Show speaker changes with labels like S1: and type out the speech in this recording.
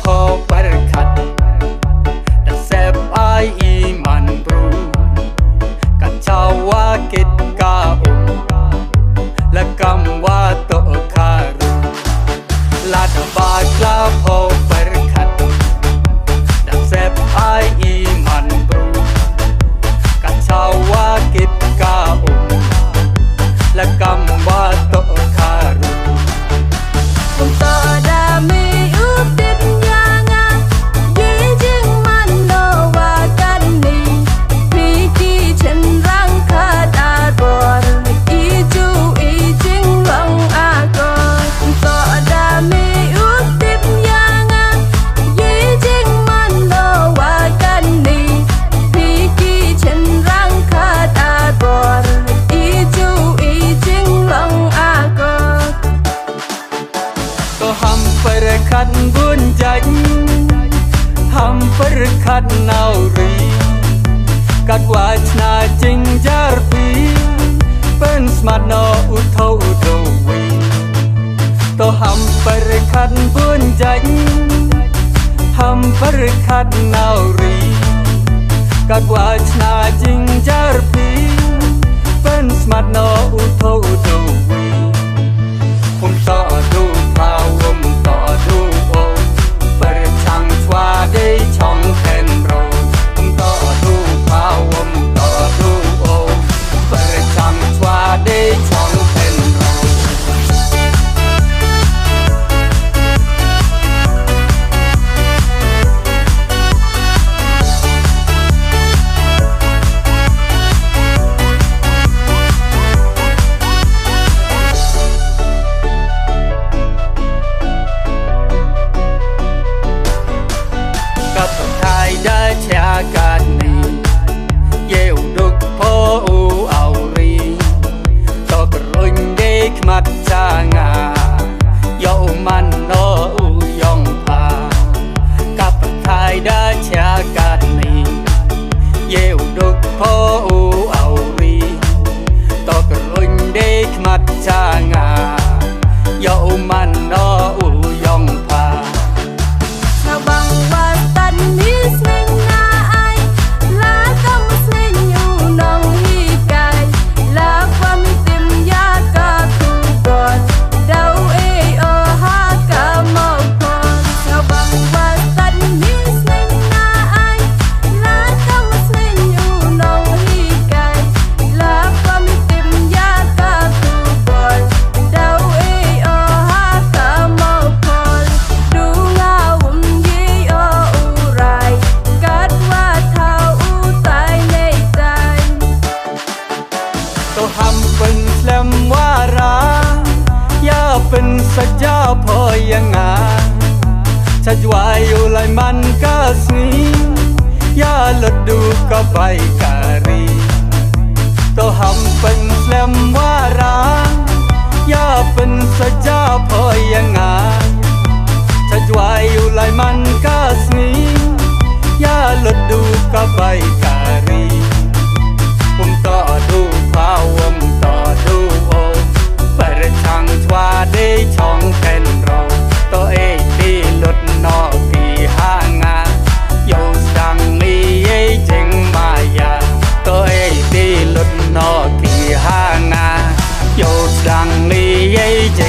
S1: po berkat dan sep ai iman bro kacau wakit kau lekam wato karu lada bakla po berkat dan sep ai iman bro kacau wakit kau lekam wato karu
S2: untuk dami utit nyanga gijing mano wakani piki cenderang kadar bor iju ijing long agor untuk dami utit nyanga gijing mano wakani piki cenderang kadar bor iju ijing long agor
S1: ก็ห้ำประคัดบุญใจห้ำประคัดนาวรีกัดวาชนาจริงจารปีเป็นสมัดนออุทโธอุโดวีก็ห้ำประคัดบุญใจห้ำประคัดนาวรีกัดวาชนาจริงจารปีเป็นสมัดนออุทโธอุโดวีผมต่อดูพาวมต่อดูโอเปิดช่างชวาได้ช่องแทนโรผมต่อดูพาวมต่อดูโอเปิดช่างชวาได้ช่องแทนโรกับไทยได้แชร์กันนี้เยี่ยวดุกโพอูเอารีตอกรุ่นเด็กมัดจางายอมันโนอูยองพากับไทยได้แชร์กันนี้เยี่ยวดุกโพอูเอารีตอกรุ่นเด็กมัดจางายอมันโนอูยองพา
S2: Sabang watan misning na ay lakam sinyo nang hikay lakwam timya ka tugon daw o ha ka mokon Sabang watan misning na ay lakam sinyo nang hikay lakwam timya ka tugon daw o ha ka mokon Dungawum
S1: ก็ห้ำเป็นแลมว่าราอย่าเป็นสัจจาพอยังงาชัดวายอยู่ไรมันก็สีอย่าลดดูก็ไปการีก็ห้ำเป็นแลมว่าราอย่าเป็นสัจจาพอยังงาชัดวายอยู่ไรมันก็สีอย่าลดดูก็ไปการีผมต่อดูพาวมต่อดูโอเปิดช่างชวาได้ช่องแทนเราตัวเองที่หลุดนอกที่ห่างาโยสังนี้จริงมายาตัวเองที่หลุดนอกที่ห่างาโยสังนี้จริง